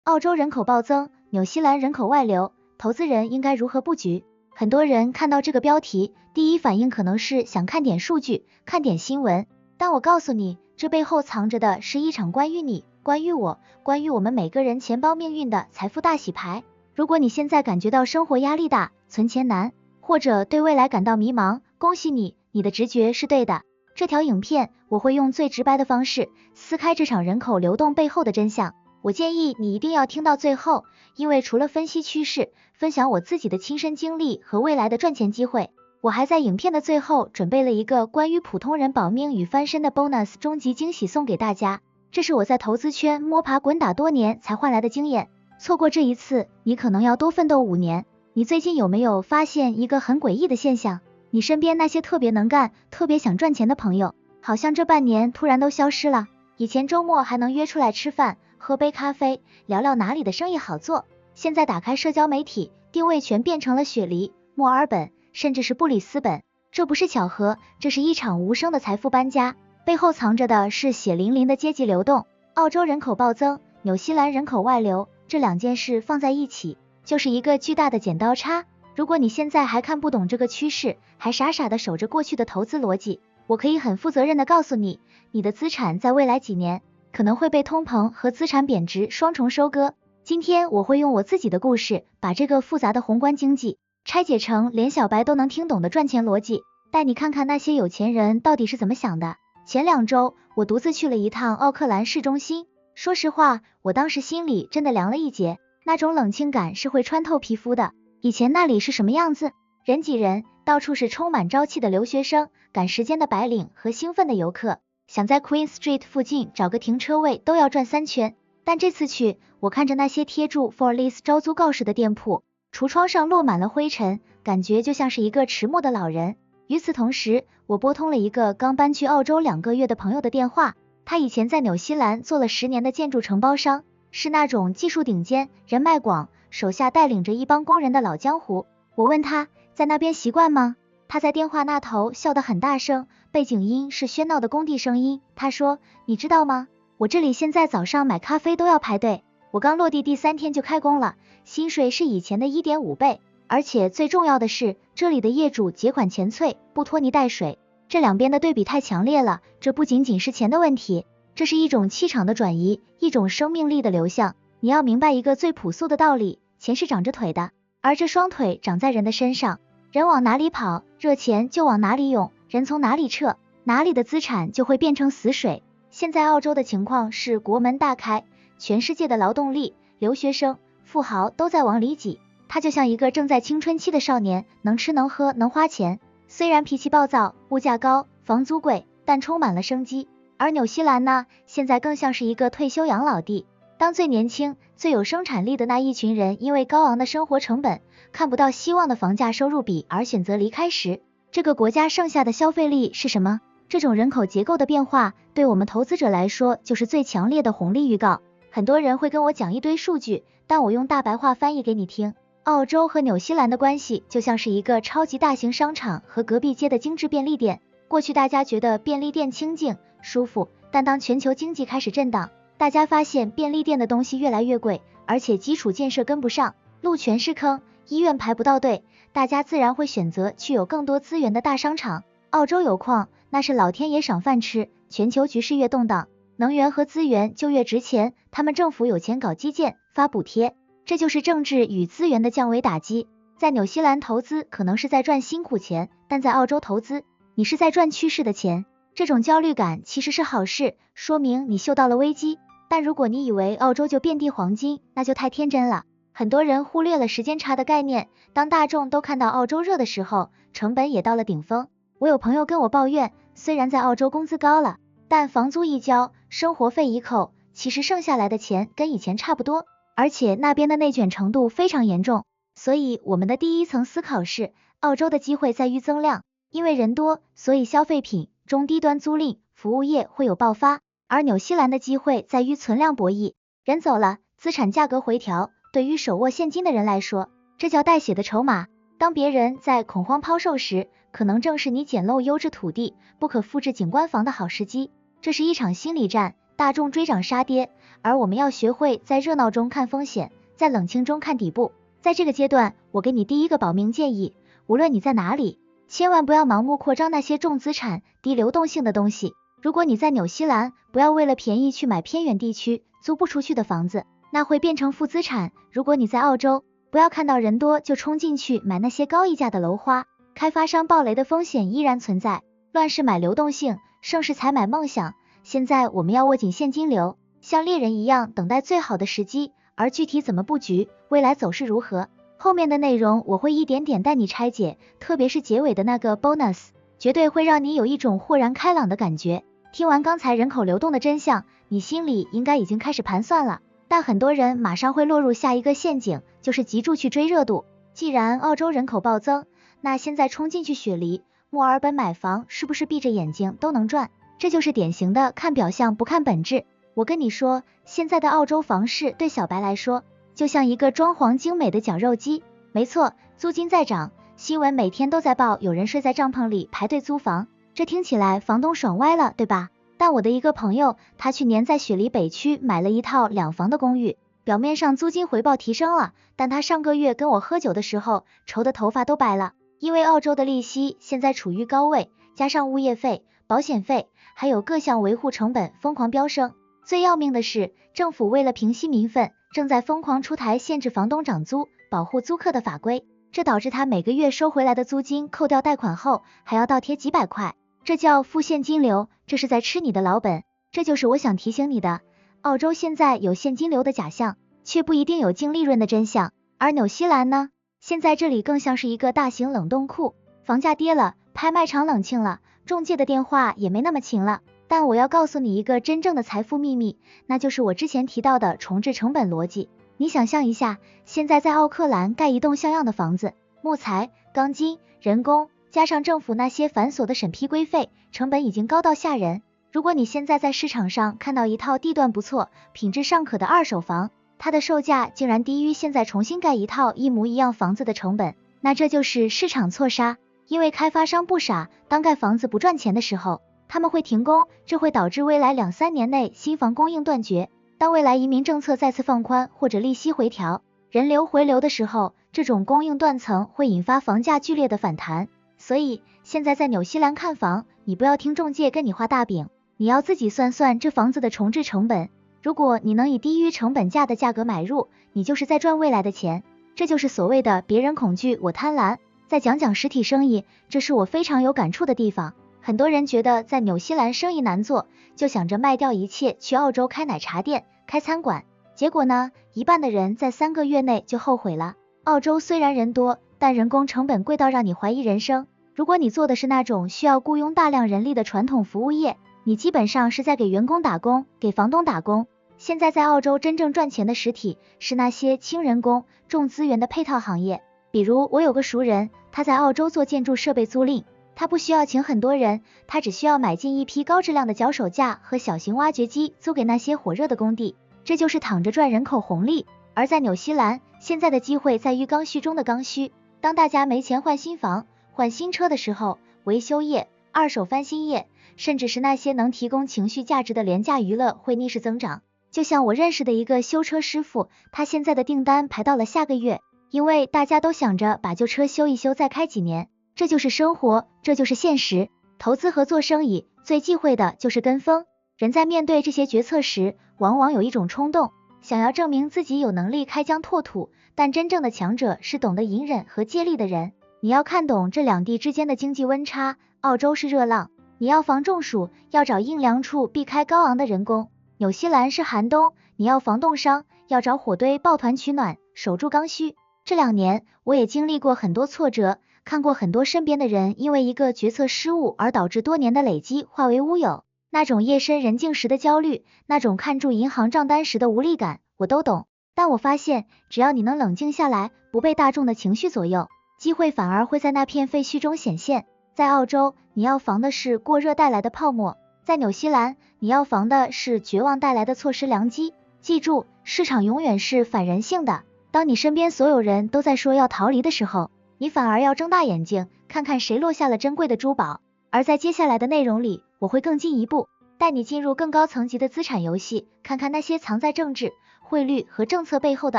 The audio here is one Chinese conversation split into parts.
澳洲人口暴增，纽西兰人口外流，投资人应该如何布局？很多人看到这个标题，第一反应可能是想看点数据，看点新闻，但我告诉你，这背后藏着的是一场关于你、关于我、关于我们每个人钱包命运的财富大洗牌。如果你现在感觉到生活压力大，存钱难，或者对未来感到迷茫，恭喜你，你的直觉是对的。这条影片我会用最直白的方式撕开这场人口流动背后的真相。我建议你一定要听到最后，因为除了分析趋势，分享我自己的亲身经历和未来的赚钱机会，我还在影片的最后准备了一个关于普通人保命与翻身的 bonus 终极惊喜送给大家。这是我在投资圈摸爬滚打多年才换来的经验，错过这一次，你可能要多奋斗5年。你最近有没有发现一个很诡异的现象？你身边那些特别能干、特别想赚钱的朋友，好像这半年突然都消失了。以前周末还能约出来吃饭，喝杯咖啡，聊聊哪里的生意好做，现在打开社交媒体，定位全变成了雪梨、墨尔本，甚至是布里斯本。这不是巧合，这是一场无声的财富搬家，背后藏着的是血淋淋的阶级流动。澳洲人口暴增，纽西兰人口外流，这两件事放在一起，就是一个巨大的剪刀差。如果你现在还看不懂这个趋势，还傻傻的守着过去的投资逻辑，我可以很负责任的告诉你，你的资产在未来几年可能会被通膨和资产贬值双重收割。今天我会用我自己的故事，把这个复杂的宏观经济拆解成连小白都能听懂的赚钱逻辑，带你看看那些有钱人到底是怎么想的。前2周，我独自去了一趟奥克兰市中心，说实话，我当时心里真的凉了一截，那种冷清感是会穿透皮肤的。以前那里是什么样子？人挤人，到处是充满朝气的留学生、赶时间的白领和兴奋的游客，想在 Queen Street 附近找个停车位都要转3圈。但这次去，我看着那些贴住 For Lease 招租告示的店铺，橱窗上落满了灰尘，感觉就像是一个迟暮的老人。与此同时，我拨通了一个刚搬去澳洲2个月的朋友的电话，他以前在纽西兰做了10年的建筑承包商，是那种技术顶尖、人脉广，手下带领着一帮工人的老江湖。我问他在那边习惯吗？他在电话那头笑得很大声，背景音是喧闹的工地声音。他说，你知道吗？我这里现在早上买咖啡都要排队，我刚落地第3天就开工了，薪水是以前的1.5倍，而且最重要的是，这里的业主结款前脆，不拖泥带水。这两边的对比太强烈了，这不仅仅是钱的问题，这是一种气场的转移，一种生命力的流向。你要明白一个最朴素的道理，钱是长着腿的，而这双腿长在人的身上，人往哪里跑，热钱就往哪里涌，人从哪里撤，哪里的资产就会变成死水。现在澳洲的情况是国门大开，全世界的劳动力、留学生、富豪都在往里挤，他就像一个正在青春期的少年，能吃能喝能花钱，虽然脾气暴躁，物价高，房租贵，但充满了生机。而纽西兰呢，现在更像是一个退休养老地，当最年轻、最有生产力的那一群人因为高昂的生活成本、看不到希望的房价收入比而选择离开时，这个国家剩下的消费力是什么？这种人口结构的变化，对我们投资者来说就是最强烈的红利预告。很多人会跟我讲一堆数据，但我用大白话翻译给你听。澳洲和纽西兰的关系就像是一个超级大型商场和隔壁街的精致便利店。过去大家觉得便利店清静、舒服，但当全球经济开始震荡，大家发现便利店的东西越来越贵，而且基础建设跟不上，路全是坑，医院排不到队，大家自然会选择去有更多资源的大商场。澳洲有矿，那是老天爷赏饭吃，全球局势越动荡，能源和资源就越值钱，他们政府有钱搞基建、发补贴，这就是政治与资源的降维打击。在纽西兰投资可能是在赚辛苦钱，但在澳洲投资，你是在赚趋势的钱。这种焦虑感其实是好事，说明你嗅到了危机。但如果你以为澳洲就遍地黄金，那就太天真了。很多人忽略了时间差的概念，当大众都看到澳洲热的时候，成本也到了顶峰。我有朋友跟我抱怨，虽然在澳洲工资高了，但房租一交，生活费一扣，其实剩下来的钱跟以前差不多，而且那边的内卷程度非常严重。所以我们的第一层思考是，澳洲的机会在于增量，因为人多，所以消费品、中低端租赁、服务业会有爆发，而纽西兰的机会在于存量博弈，人走了，资产价格回调，对于手握现金的人来说，这叫带血的筹码。当别人在恐慌抛售时，可能正是你捡漏优质土地、不可复制景观房的好时机。这是一场心理战，大众追涨杀跌，而我们要学会在热闹中看风险，在冷清中看底部。在这个阶段，我给你第一个保命建议，无论你在哪里，千万不要盲目扩张那些重资产、低流动性的东西。如果你在纽西兰，不要为了便宜去买偏远地区租不出去的房子，那会变成负资产。如果你在澳洲，不要看到人多就冲进去买那些高溢价的楼花，开发商暴雷的风险依然存在。乱世买流动性，盛世才买梦想。现在我们要握紧现金流，像猎人一样等待最好的时机。而具体怎么布局，未来走势如何，后面的内容我会一点点带你拆解，特别是结尾的那个 bonus， 绝对会让你有一种豁然开朗的感觉。听完刚才人口流动的真相，你心里应该已经开始盘算了，但很多人马上会落入下一个陷阱，就是急住去追热度。既然澳洲人口暴增，那现在冲进去雪梨、墨尔本买房，是不是闭着眼睛都能赚？这就是典型的看表象不看本质。我跟你说，现在的澳洲房市对小白来说，就像一个装潢精美的绞肉机。没错，租金在涨，新闻每天都在报有人睡在帐篷里排队租房，这听起来房东爽歪了，对吧？但我的一个朋友，他去年在雪梨北区买了一套2房的公寓，表面上租金回报提升了，但他上个月跟我喝酒的时候，愁的头发都白了，因为澳洲的利息现在处于高位，加上物业费、保险费，还有各项维护成本疯狂飙升。最要命的是，政府为了平息民愤，正在疯狂出台限制房东涨租、保护租客的法规，这导致他每个月收回来的租金扣掉贷款后，还要倒贴几百块，这叫负现金流，这是在吃你的老本。这就是我想提醒你的，澳洲现在有现金流的假象，却不一定有净利润的真相。而纽西兰呢，现在这里更像是一个大型冷冻库，房价跌了，拍卖场冷清了，中介的电话也没那么勤了。但我要告诉你一个真正的财富秘密，那就是我之前提到的重置成本逻辑。你想象一下，现在在奥克兰盖一栋像样的房子，木材、钢筋、人工，加上政府那些繁琐的审批规费，成本已经高到吓人。如果你现在在市场上看到一套地段不错、品质尚可的二手房，它的售价竟然低于现在重新盖一套一模一样房子的成本，那这就是市场错杀。因为开发商不傻，当盖房子不赚钱的时候，他们会停工，这会导致未来2-3年内新房供应断绝。当未来移民政策再次放宽或者利息回调，人流回流的时候，这种供应断层会引发房价剧烈的反弹。所以现在在纽西兰看房，你不要听中介跟你画大饼，你要自己算算这房子的重置成本。如果你能以低于成本价的价格买入，你就是在赚未来的钱。这就是所谓的别人恐惧我贪婪。再讲讲实体生意，这是我非常有感触的地方。很多人觉得在纽西兰生意难做，就想着卖掉一切去澳洲开奶茶店、开餐馆。结果呢，一半的人在3个月内就后悔了。澳洲虽然人多，但人工成本贵到让你怀疑人生。如果你做的是那种需要雇佣大量人力的传统服务业，你基本上是在给员工打工，给房东打工。现在在澳洲真正赚钱的实体是那些轻人工、重资源的配套行业。比如我有个熟人，他在澳洲做建筑设备租赁，他不需要请很多人，他只需要买进一批高质量的脚手架和小型挖掘机，租给那些火热的工地，这就是躺着赚人口红利。而在纽西兰，现在的机会在于刚需中的刚需，当大家没钱换新房、换新车的时候，维修业、二手翻新业，甚至是那些能提供情绪价值的廉价娱乐会逆势增长。就像我认识的一个修车师傅，他现在的订单排到了下个月，因为大家都想着把旧车修一修再开几年。这就是生活，这就是现实。投资和做生意最忌讳的就是跟风。人在面对这些决策时，往往有一种冲动，想要证明自己有能力开疆拓土，但真正的强者是懂得隐忍和借力的人。你要看懂这两地之间的经济温差，澳洲是热浪，你要防中暑，要找阴凉处避开高昂的人工；纽西兰是寒冬，你要防冻伤，要找火堆抱团取暖，守住刚需。这2年我也经历过很多挫折，看过很多身边的人因为一个决策失误而导致多年的累积化为乌有，那种夜深人静时的焦虑，那种看住银行账单时的无力感，我都懂。但我发现，只要你能冷静下来，不被大众的情绪左右，机会反而会在那片废墟中显现。在澳洲，你要防的是过热带来的泡沫；在纽西兰，你要防的是绝望带来的错失良机。记住，市场永远是反人性的。当你身边所有人都在说要逃离的时候，你反而要睁大眼睛，看看谁落下了珍贵的珠宝。而在接下来的内容里，我会更进一步带带你进入更高层级的资产游戏，看看那些藏在政治、汇率和政策背后的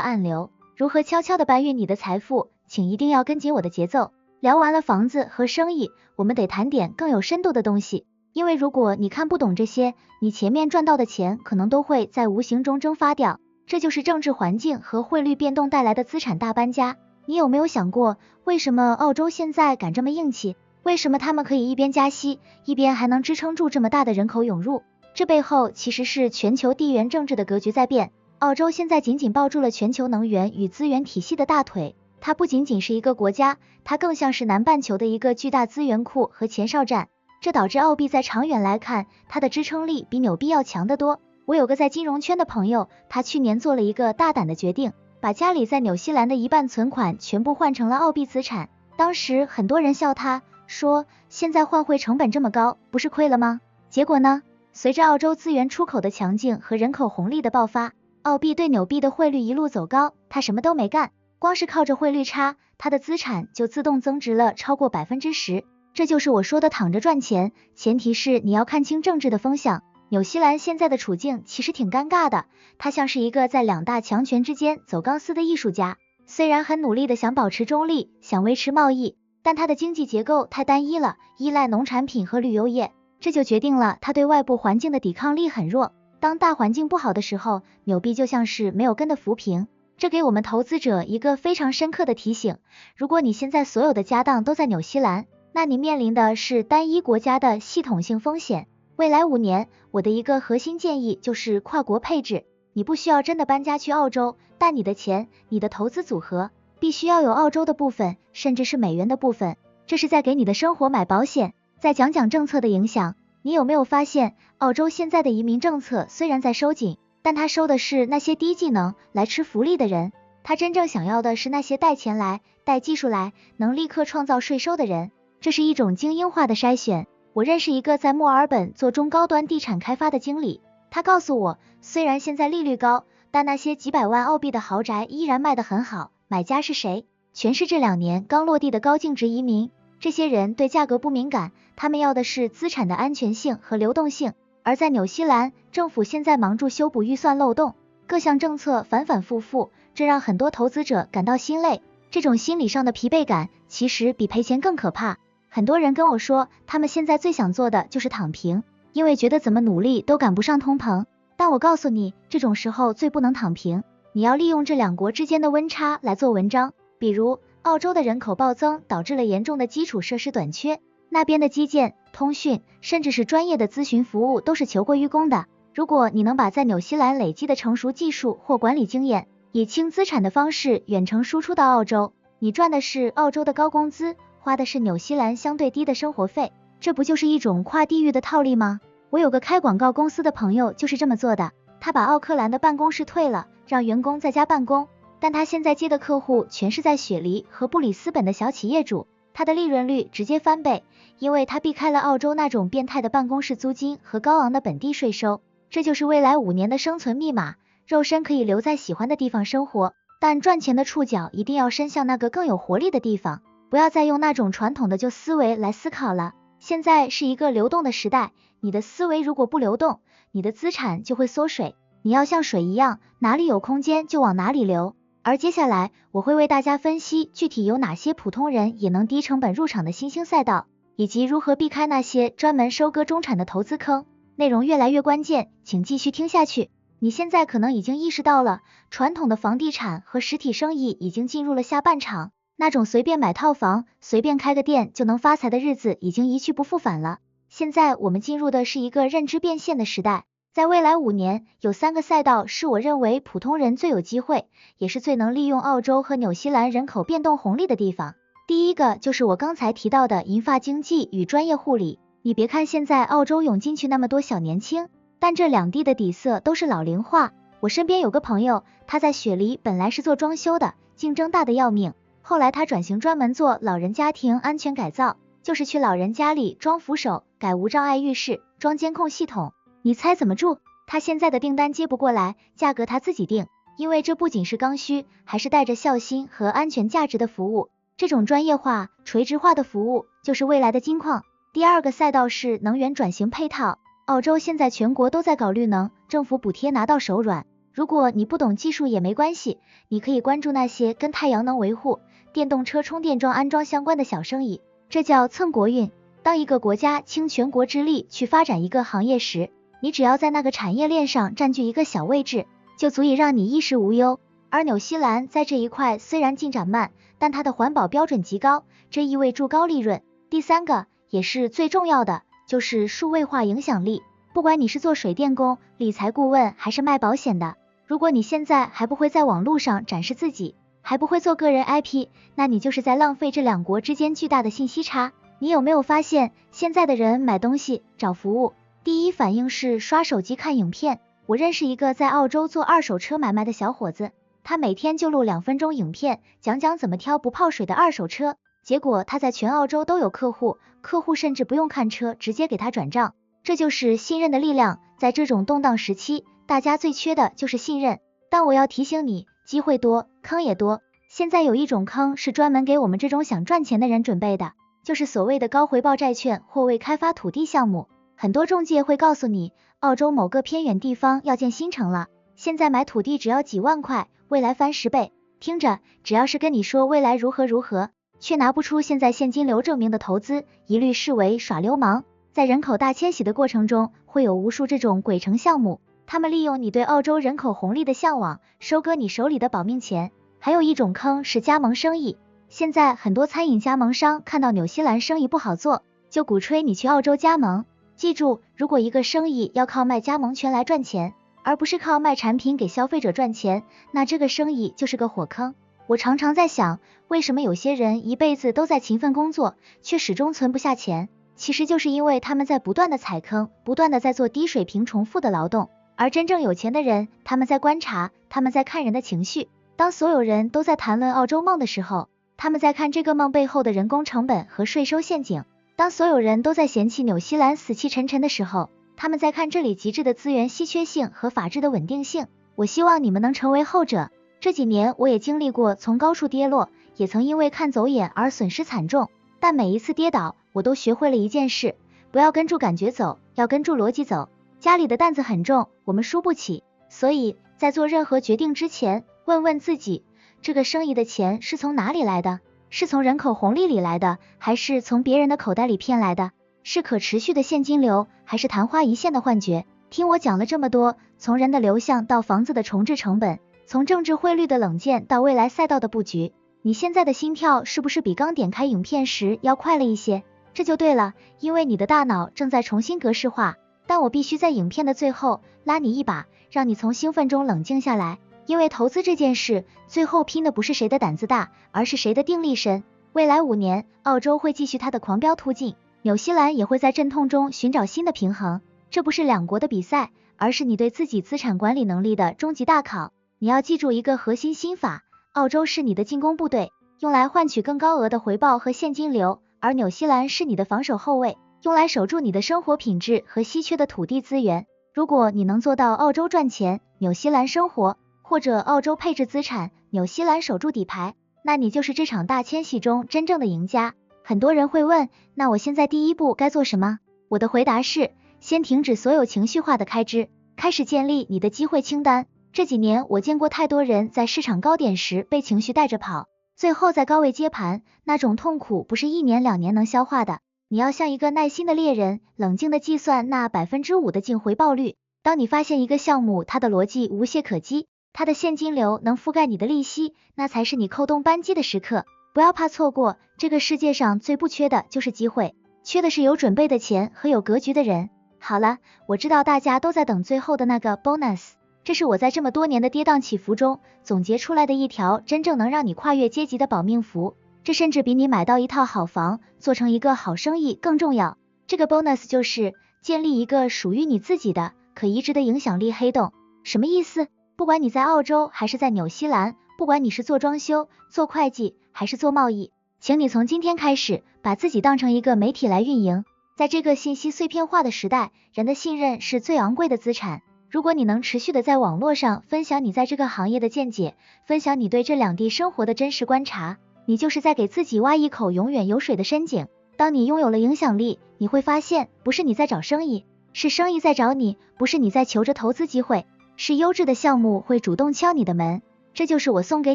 暗流，如何悄悄地搬运你的财富。请一定要跟紧我的节奏。聊完了房子和生意，我们得谈点更有深度的东西，因为如果你看不懂这些，你前面赚到的钱可能都会在无形中蒸发掉。这就是政治环境和汇率变动带来的资产大搬家。你有没有想过，为什么澳洲现在敢这么硬气？为什么他们可以一边加息，一边还能支撑住这么大的人口涌入？这背后其实是全球地缘政治的格局在变。澳洲现在紧紧抱住了全球能源与资源体系的大腿，它不仅仅是一个国家，它更像是南半球的一个巨大资源库和前哨站。这导致澳币在长远来看，它的支撑力比纽币要强得多。我有个在金融圈的朋友，他去年做了一个大胆的决定，把家里在纽西兰的一半存款全部换成了澳币资产。当时很多人笑他，说现在换汇成本这么高，不是亏了吗？结果呢，随着澳洲资源出口的强劲和人口红利的爆发，澳币对纽币的汇率一路走高，他什么都没干，光是靠着汇率差，他的资产就自动增值了超过10%。这就是我说的躺着赚钱，前提是你要看清政治的风向。纽西兰现在的处境其实挺尴尬的，它像是一个在两大强权之间走钢丝的艺术家，虽然很努力的想保持中立，想维持贸易，但它的经济结构太单一了，依赖农产品和旅游业，这就决定了它对外部环境的抵抗力很弱。当大环境不好的时候，纽币就像是没有根的浮萍。这给我们投资者一个非常深刻的提醒，如果你现在所有的家当都在纽西兰，那你面临的是单一国家的系统性风险。未来5年，我的一个核心建议就是跨国配置。你不需要真的搬家去澳洲，但你的钱，你的投资组合必须要有澳洲的部分，甚至是美元的部分，这是在给你的生活买保险。再讲讲政策的影响，你有没有发现，澳洲现在的移民政策虽然在收紧，但它收的是那些低技能来吃福利的人，它真正想要的是那些带钱来、带技术来，能立刻创造税收的人。这是一种精英化的筛选。我认识一个在墨尔本做中高端地产开发的经理，他告诉我，虽然现在利率高，但那些几百万澳币的豪宅依然卖得很好。买家是谁？全是这2年刚落地的高净值移民。这些人对价格不敏感，他们要的是资产的安全性和流动性。而在纽西兰，政府现在忙着修补预算漏洞，各项政策反反复复，这让很多投资者感到心累。这种心理上的疲惫感，其实比赔钱更可怕。很多人跟我说，他们现在最想做的就是躺平，因为觉得怎么努力都赶不上通膨。但我告诉你，这种时候最不能躺平，你要利用这2国之间的温差来做文章。比如，澳洲的人口暴增导致了严重的基础设施短缺，那边的基建、通讯，甚至是专业的咨询服务都是求过于供的。如果你能把在纽西兰累积的成熟技术或管理经验，以轻资产的方式远程输出到澳洲，你赚的是澳洲的高工资，花的是纽西兰相对低的生活费，这不就是一种跨地域的套利吗？我有个开广告公司的朋友就是这么做的，他把奥克兰的办公室退了，让员工在家办公，但他现在接的客户全是在雪梨和布里斯本的小企业主，他的利润率直接翻倍，因为他避开了澳洲那种变态的办公室租金和高昂的本地税收。这就是未来5年的生存密码，肉身可以留在喜欢的地方生活，但赚钱的触角一定要伸向那个更有活力的地方。不要再用那种传统的旧思维来思考了，现在是一个流动的时代，你的思维如果不流动，你的资产就会缩水，你要像水一样，哪里有空间就往哪里流。而接下来我会为大家分析具体有哪些普通人也能低成本入场的新兴赛道，以及如何避开那些专门收割中产的投资坑。内容越来越关键，请继续听下去。你现在可能已经意识到了，传统的房地产和实体生意已经进入了下半场，那种随便买套房、随便开个店就能发财的日子已经一去不复返了。现在我们进入的是一个认知变现的时代，在未来5年，有3个赛道是我认为普通人最有机会，也是最能利用澳洲和纽西兰人口变动红利的地方。第一个就是我刚才提到的银发经济与专业护理。你别看现在澳洲涌进去那么多小年轻，但这2地的底色都是老龄化。我身边有个朋友，他在雪梨本来是做装修的，竞争大的要命，后来他转型专门做老人家庭安全改造，就是去老人家里装扶手、改无障碍浴室、装监控系统。你猜怎么住？他现在的订单接不过来，价格他自己定，因为这不仅是刚需，还是带着孝心和安全价值的服务。这种专业化、垂直化的服务就是未来的金矿。第2个赛道是能源转型配套。澳洲现在全国都在搞绿能，政府补贴拿到手软。如果你不懂技术也没关系，你可以关注那些跟太阳能维护、电动车充电桩安装相关的小生意，这叫蹭国运。当一个国家倾全国之力去发展一个行业时，你只要在那个产业链上占据一个小位置，就足以让你衣食无忧。而纽西兰在这一块虽然进展慢，但它的环保标准极高，这意味着高利润。第三个，也是最重要的，就是数位化影响力。不管你是做水电工、理财顾问还是卖保险的，如果你现在还不会在网络上展示自己，还不会做个人 IP， 那你就是在浪费这两国之间巨大的信息差。你有没有发现，现在的人买东西、找服务，第一反应是刷手机看影片？我认识一个在澳洲做二手车买卖的小伙子，他每天就录2分钟影片，讲讲怎么挑不泡水的二手车，结果他在全澳洲都有客户，客户甚至不用看车，直接给他转账。这就是信任的力量，在这种动荡时期，大家最缺的就是信任。但我要提醒你，机会多，坑也多。现在有一种坑是专门给我们这种想赚钱的人准备的，就是所谓的高回报债券或未开发土地项目。很多中介会告诉你，澳洲某个偏远地方要建新城了，现在买土地只要几万块，未来翻10倍。听着，只要是跟你说未来如何如何，却拿不出现在现金流证明的投资，一律视为耍流氓。在人口大迁徙的过程中，会有无数这种鬼城项目，他们利用你对澳洲人口红利的向往，收割你手里的保命钱。还有一种坑是加盟生意，现在很多餐饮加盟商看到纽西兰生意不好做，就鼓吹你去澳洲加盟。记住，如果一个生意要靠卖加盟权来赚钱，而不是靠卖产品给消费者赚钱，那这个生意就是个火坑。我常常在想，为什么有些人一辈子都在勤奋工作，却始终存不下钱？其实就是因为他们在不断的踩坑，不断的在做低水平重复的劳动。而真正有钱的人，他们在观察，他们在看人的情绪。当所有人都在谈论澳洲梦的时候，他们在看这个梦背后的人工成本和税收陷阱。当所有人都在嫌弃纽西兰死气沉沉的时候，他们在看这里极致的资源稀缺性和法治的稳定性。我希望你们能成为后者。这几年我也经历过从高处跌落，也曾因为看走眼而损失惨重，但每一次跌倒，我都学会了一件事，不要跟住感觉走，要跟住逻辑走。家里的担子很重，我们输不起，所以在做任何决定之前，问问自己，这个生意的钱是从哪里来的？是从人口红利里来的，还是从别人的口袋里骗来的？是可持续的现金流，还是昙花一现的幻觉？听我讲了这么多，从人的流向到房子的重置成本，从政治汇率的冷箭到未来赛道的布局，你现在的心跳是不是比刚点开影片时要快了一些？这就对了，因为你的大脑正在重新格式化。但我必须在影片的最后拉你一把，让你从兴奋中冷静下来，因为投资这件事，最后拼的不是谁的胆子大，而是谁的定力深。未来5年，澳洲会继续它的狂飙突进，纽西兰也会在阵痛中寻找新的平衡。这不是两国的比赛，而是你对自己资产管理能力的终极大考。你要记住一个核心心法，澳洲是你的进攻部队，用来换取更高额的回报和现金流，而纽西兰是你的防守后卫，用来守住你的生活品质和稀缺的土地资源。如果你能做到澳洲赚钱，纽西兰生活，或者澳洲配置资产，纽西兰守住底牌，那你就是这场大迁徙中真正的赢家。很多人会问，那我现在第一步该做什么？我的回答是，先停止所有情绪化的开支，开始建立你的机会清单。这几年我见过太多人在市场高点时被情绪带着跑，最后在高位接盘，那种痛苦不是1年2年能消化的。你要像一个耐心的猎人，冷静的计算那5%的净回报率。当你发现一个项目它的逻辑无懈可击，它的现金流能覆盖你的利息，那才是你扣动扳机的时刻。不要怕错过，这个世界上最不缺的就是机会，缺的是有准备的钱和有格局的人。好了，我知道大家都在等最后的那个 bonus， 这是我在这么多年的跌宕起伏中总结出来的一条真正能让你跨越阶级的保命符。这甚至比你买到一套好房，做成一个好生意更重要。这个 bonus 就是建立一个属于你自己的可移植的影响力黑洞。什么意思？不管你在澳洲还是在纽西兰，不管你是做装修、做会计还是做贸易，请你从今天开始把自己当成一个媒体来运营。在这个信息碎片化的时代，人的信任是最昂贵的资产。如果你能持续的在网络上分享你在这个行业的见解，分享你对这两地生活的真实观察，你就是在给自己挖一口永远有水的深井。当你拥有了影响力，你会发现，不是你在找生意，是生意在找你，不是你在求着投资机会，是优质的项目会主动敲你的门。这就是我送给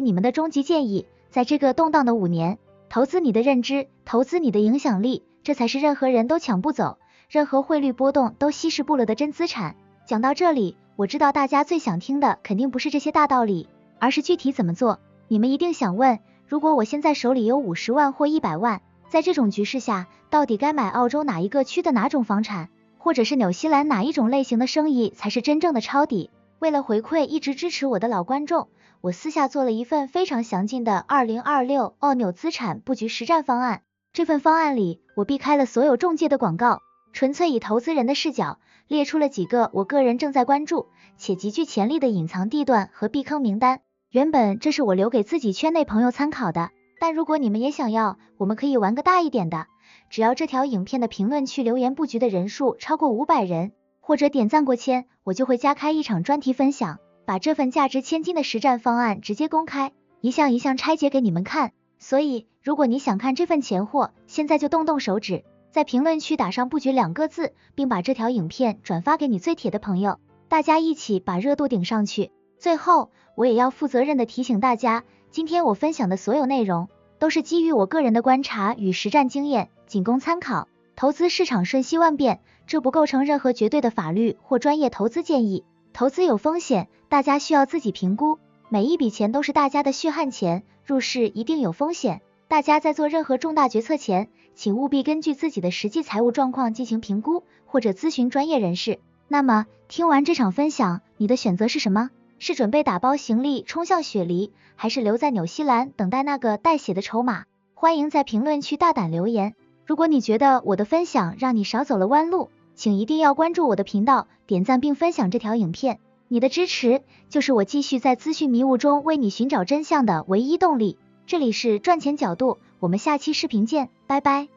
你们的终极建议，在这个动荡的5年，投资你的认知，投资你的影响力，这才是任何人都抢不走，任何汇率波动都稀释不了的真资产。讲到这里，我知道大家最想听的肯定不是这些大道理，而是具体怎么做。你们一定想问，如果我现在手里有50万或100万，在这种局势下，到底该买澳洲哪一个区的哪种房产，或者是纽西兰哪一种类型的生意才是真正的抄底？为了回馈一直支持我的老观众，我私下做了一份非常详尽的2026澳纽资产布局实战方案。这份方案里，我避开了所有中介的广告，纯粹以投资人的视角，列出了几个我个人正在关注且极具潜力的隐藏地段和避坑名单。原本这是我留给自己圈内朋友参考的，但如果你们也想要，我们可以玩个大一点的。只要这条影片的评论区留言布局的人数超过500人，或者点赞过1000，我就会加开一场专题分享，把这份价值千金的实战方案直接公开，一项一项拆解给你们看。所以如果你想看这份钱货，现在就动手指，在评论区打上布局2个字，并把这条影片转发给你最铁的朋友，大家一起把热度顶上去。最后我也要负责任的提醒大家，今天我分享的所有内容都是基于我个人的观察与实战经验，仅供参考。投资市场瞬息万变，这不构成任何绝对的法律或专业投资建议。投资有风险，大家需要自己评估，每一笔钱都是大家的血汗钱，入市一定有风险。大家在做任何重大决策前，请务必根据自己的实际财务状况进行评估，或者咨询专业人士。那么听完这场分享，你的选择是什么？是准备打包行李冲向雪梨，还是留在纽西兰等待那个带血的筹码？欢迎在评论区大胆留言。如果你觉得我的分享让你少走了弯路，请一定要关注我的频道，点赞并分享这条影片。你的支持就是我继续在资讯迷雾中为你寻找真相的唯一动力。这里是赚钱角度，我们下期视频见，拜拜。